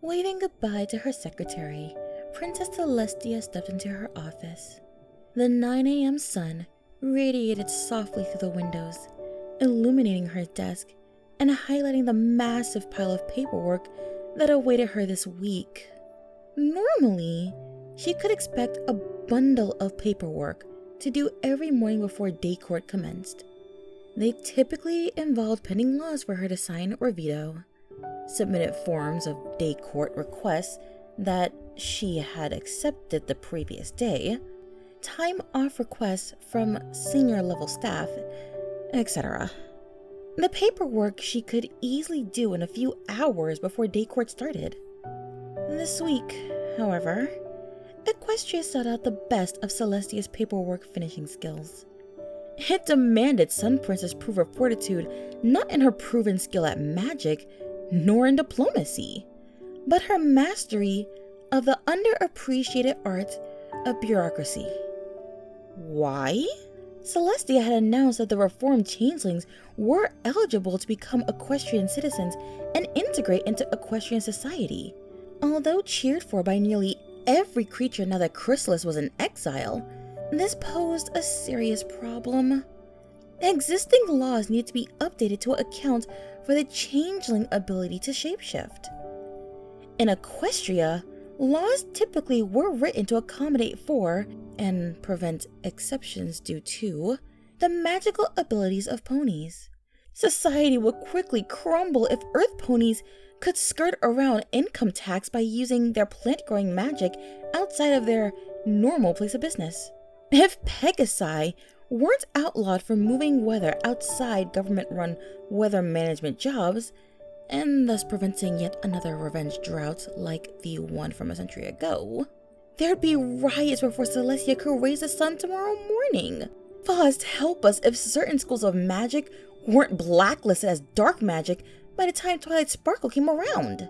Waving goodbye to her secretary, Princess Celestia stepped into her office. The 9 a.m. sun radiated softly through the windows, illuminating her desk and highlighting the massive pile of paperwork that awaited her this week. Normally, she could expect a bundle of paperwork to do every morning before day court commenced. They typically involved pending laws for her to sign or veto, submitted forms of day court requests that she had accepted the previous day, time off requests from senior level staff, etc. The paperwork she could easily do in a few hours before day court started. This week, however, Equestria sought out the best of Celestia's paperwork finishing skills. It demanded Sun Princess prove her fortitude not in her proven skill at magic, nor in diplomacy, but her mastery of the underappreciated art of bureaucracy. Why? Celestia had announced that the reformed changelings were eligible to become equestrian citizens and integrate into equestrian society. Although cheered for by nearly every creature now that Chrysalis was in exile, this posed a serious problem. Existing laws needed to be updated to account for the changeling ability to shapeshift. In Equestria, laws typically were written to accommodate for, and prevent exceptions due to, the magical abilities of ponies. Society would quickly crumble if earth ponies could skirt around income tax by using their plant-growing magic outside of their normal place of business. If Pegasi weren't outlawed for moving weather outside government-run weather management jobs, and thus preventing yet another revenge drought like the one from a century ago, there'd be riots before Celestia could raise the sun tomorrow morning. Faust help us if certain schools of magic weren't blacklisted as dark magic by the time Twilight Sparkle came around.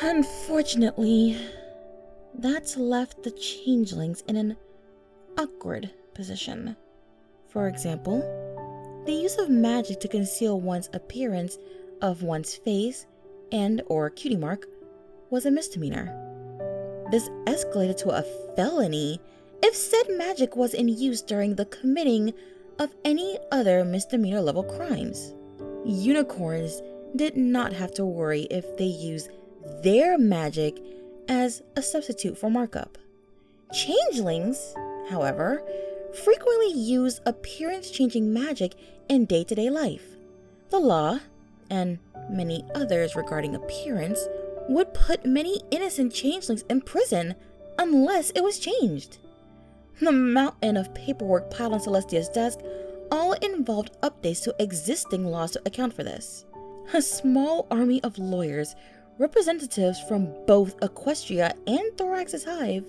Unfortunately, that's left the changelings in an awkward position. For example, the use of magic to conceal one's appearance of one's face and or cutie mark was a misdemeanor. This escalated to a felony if said magic was in use during the committing of any other misdemeanor level crimes. Unicorns did not have to worry if they used their magic as a substitute for markup. Changelings, however, frequently use appearance-changing magic in day-to-day life. The law, and many others regarding appearance, would put many innocent changelings in prison unless it was changed. The mountain of paperwork piled on Celestia's desk all involved updates to existing laws to account for this. A small army of lawyers, representatives from both Equestria and Thorax's Hive,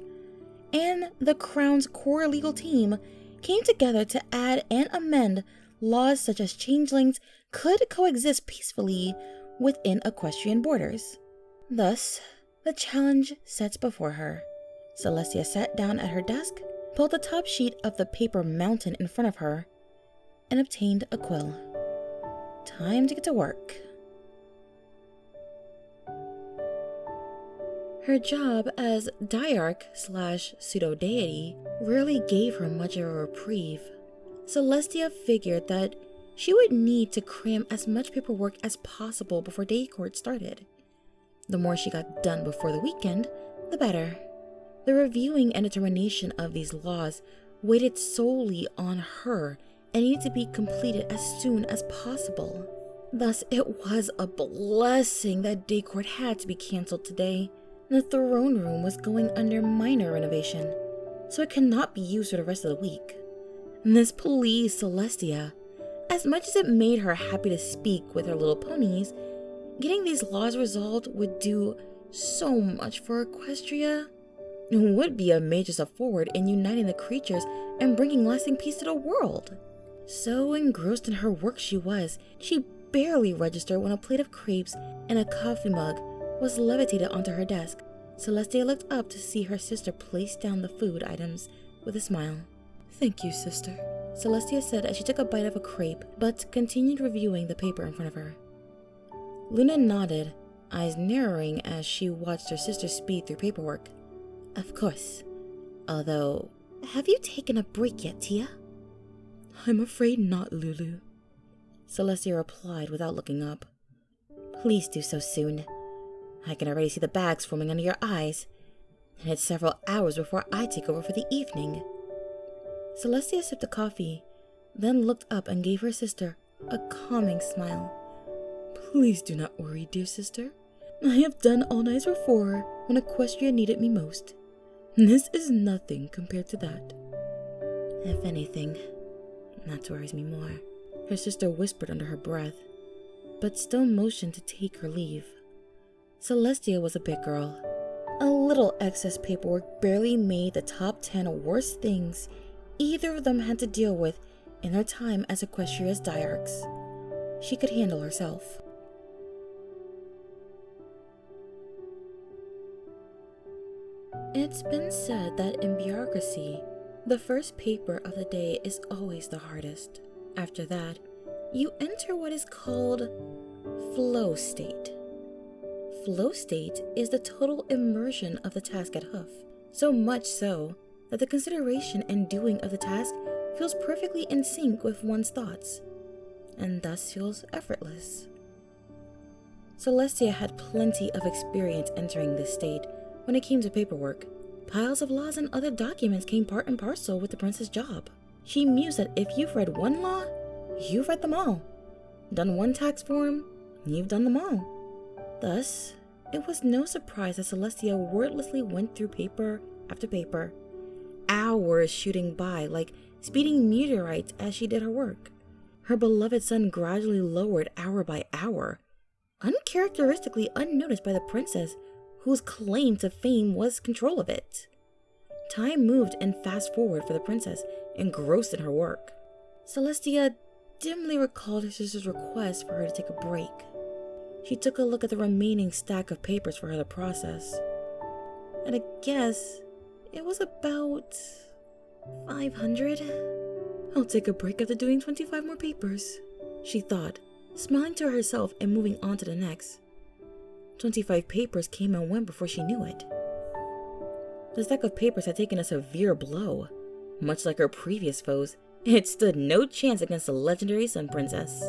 and the Crown's core legal team came together to add and amend laws such as changelings could coexist peacefully within equestrian borders. Thus, the challenge sets before her. Celestia sat down at her desk, pulled the top sheet of the paper mountain in front of her, and obtained a quill. Time to get to work. Her job as Diarch/pseudo-deity rarely gave her much of a reprieve. Celestia figured that she would need to cram as much paperwork as possible before day court started. The more she got done before the weekend, the better. The reviewing and determination of these laws waited solely on her and needed to be completed as soon as possible. Thus, it was a blessing that day court had to be cancelled today. The throne room was going under minor renovation, so it could not be used for the rest of the week. This pleased Celestia. As much as it made her happy to speak with her little ponies, getting these laws resolved would do so much for Equestria. It would be a major step forward in uniting the creatures and bringing lasting peace to the world. So engrossed in her work she barely registered when a plate of crepes and a coffee mug was levitated onto her desk. Celestia looked up to see her sister place down the food items with a smile. "Thank you, sister," Celestia said as she took a bite of a crepe, but continued reviewing the paper in front of her. Luna nodded, eyes narrowing as she watched her sister speed through paperwork. Of course. Although, have you taken a break yet, Tia? I'm afraid not, Lulu, Celestia replied without looking up. Please do so soon. I can already see the bags forming under your eyes, and it's several hours before I take over for the evening. Celestia sipped a coffee, then looked up and gave her sister a calming smile. Please do not worry, dear sister. I have done all nights before when Equestria needed me most. This is nothing compared to that. If anything, that worries me more, her sister whispered under her breath, but still motioned to take her leave. Celestia was a big girl. A little excess paperwork barely made the top 10 worst things either of them had to deal with in their time as Equestria's Diarchs. She could handle herself. It's been said that in bureaucracy, the first paper of the day is always the hardest. After that, you enter what is called flow state. Flow state is the total immersion of the task at hoof, so much so that the consideration and doing of the task feels perfectly in sync with one's thoughts, and thus feels effortless. Celestia had plenty of experience entering this state when it came to paperwork. Piles of laws and other documents came part and parcel with the prince's job. She mused that if you've read one law, you've read them all. Done one tax form, you've done them all. Thus, it was no surprise that Celestia wordlessly went through paper after paper, hours shooting by like speeding meteorites as she did her work. Her beloved sun gradually lowered hour by hour, uncharacteristically unnoticed by the princess, whose claim to fame was control of it. Time moved and fast forward for the princess, engrossed in her work. Celestia dimly recalled her sister's request for her to take a break. She took a look at the remaining stack of papers for her to process. At a guess, it was about 500. I'll take a break after doing 25 more papers, she thought, smiling to herself and moving on to the next. 25 papers came and went before she knew it. The stack of papers had taken a severe blow. Much like her previous foes, it stood no chance against the legendary Sun Princess.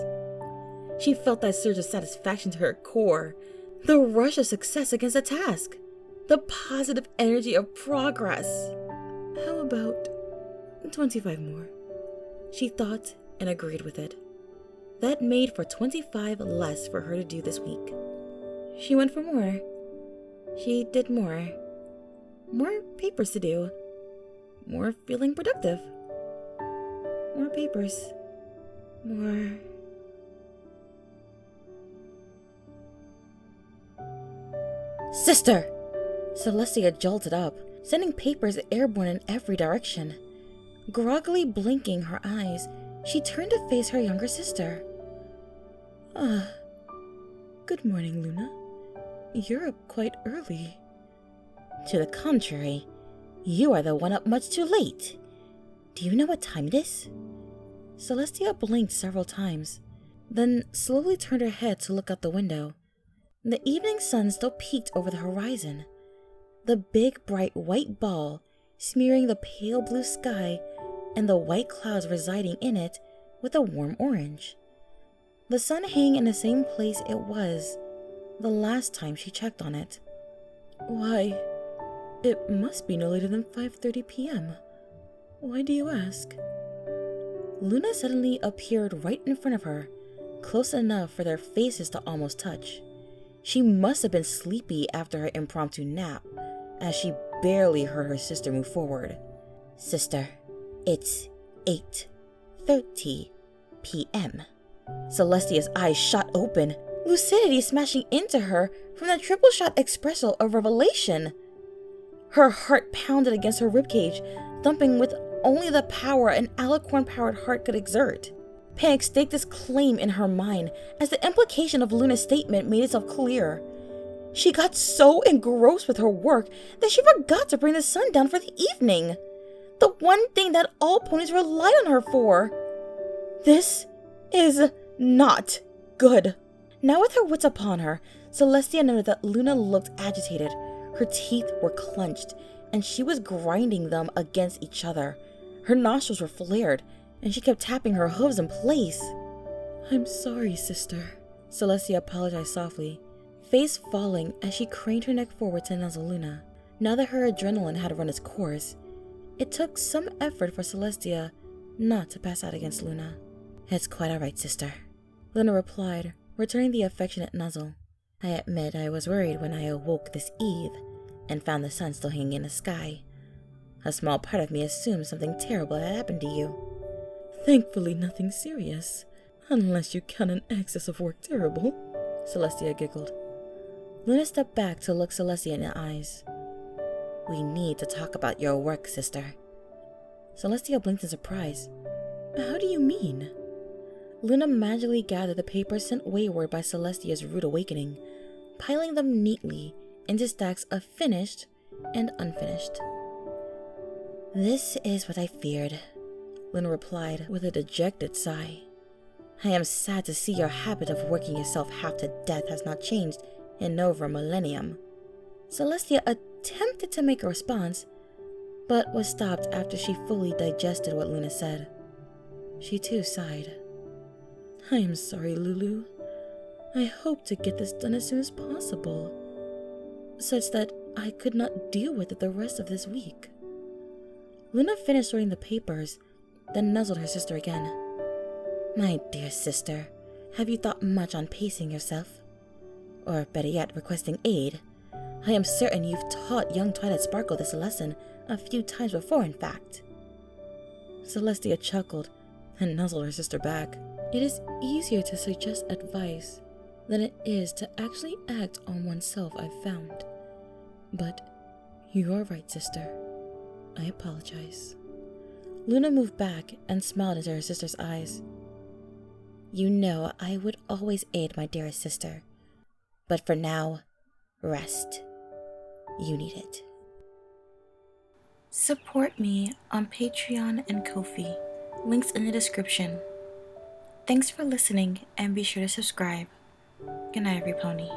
She felt that surge of satisfaction to her core, the rush of success against a task, the positive energy of progress. How about 25 more? She thought and agreed with it. That made for 25 less for her to do this week. She went for more. She did more. More papers to do. More feeling productive. More papers. More... Sister! Celestia jolted up, sending papers airborne in every direction. Groggily blinking her eyes, she turned to face her younger sister. Good morning, Luna. You're up quite early. To the contrary, you are the one up much too late. Do you know what time it is? Celestia blinked several times, then slowly turned her head to look out the window. The evening sun still peeked over the horizon, the big bright white ball smearing the pale blue sky and the white clouds residing in it with a warm orange. The sun hung in the same place it was the last time she checked on it. Why, it must be no later than 5:30 p.m. Why do you ask? Luna suddenly appeared right in front of her, close enough for their faces to almost touch. She must have been sleepy after her impromptu nap, as she barely heard her sister move forward. Sister, it's 8:30 p.m. Celestia's eyes shot open, lucidity smashing into her from the triple-shot espresso of revelation. Her heart pounded against her ribcage, thumping with only the power an alicorn-powered heart could exert. Panic staked its claim in her mind as the implication of Luna's statement made itself clear. She got so engrossed with her work that she forgot to bring the sun down for the evening. The one thing that all ponies rely on her for. This is not good. Now with her wits upon her, Celestia noted that Luna looked agitated. Her teeth were clenched, and she was grinding them against each other. Her nostrils were flared, and she kept tapping her hooves in place. "I'm sorry, sister," Celestia apologized softly, face falling as she craned her neck forward to nuzzle Luna. Now that her adrenaline had run its course, it took some effort for Celestia not to pass out against Luna. "It's quite all right, sister," Luna replied, returning the affectionate nuzzle. "I admit I was worried when I awoke this eve and found the sun still hanging in the sky. A small part of me assumed something terrible had happened to you." "Thankfully nothing serious, unless you count an excess of work terrible," Celestia giggled. Luna stepped back to look Celestia in the eyes. "We need to talk about your work, sister." Celestia blinked in surprise. "How do you mean?" Luna magically gathered the papers sent wayward by Celestia's rude awakening, piling them neatly into stacks of finished and unfinished. "This is what I feared," Luna replied with a dejected sigh. "I am sad to see your habit of working yourself half to death has not changed in over a millennium." Celestia attempted to make a response, but was stopped after she fully digested what Luna said. She too sighed. "I am sorry, Lulu. I hope to get this done as soon as possible, such that I could not deal with it the rest of this week." Luna finished sorting the papers, then nuzzled her sister again. "My dear sister, have you thought much on pacing yourself? Or better yet, requesting aid? I am certain you've taught young Twilight Sparkle this lesson a few times before, in fact." Celestia chuckled and nuzzled her sister back. "It is easier to suggest advice than it is to actually act on oneself, I've found. But you're right, sister. I apologize." Luna moved back and smiled into her sister's eyes. "You know I would always aid my dearest sister. But for now, rest. You need it." Support me on Patreon and Ko-fi. Links in the description. Thanks for listening, and be sure to subscribe. Good night, every pony.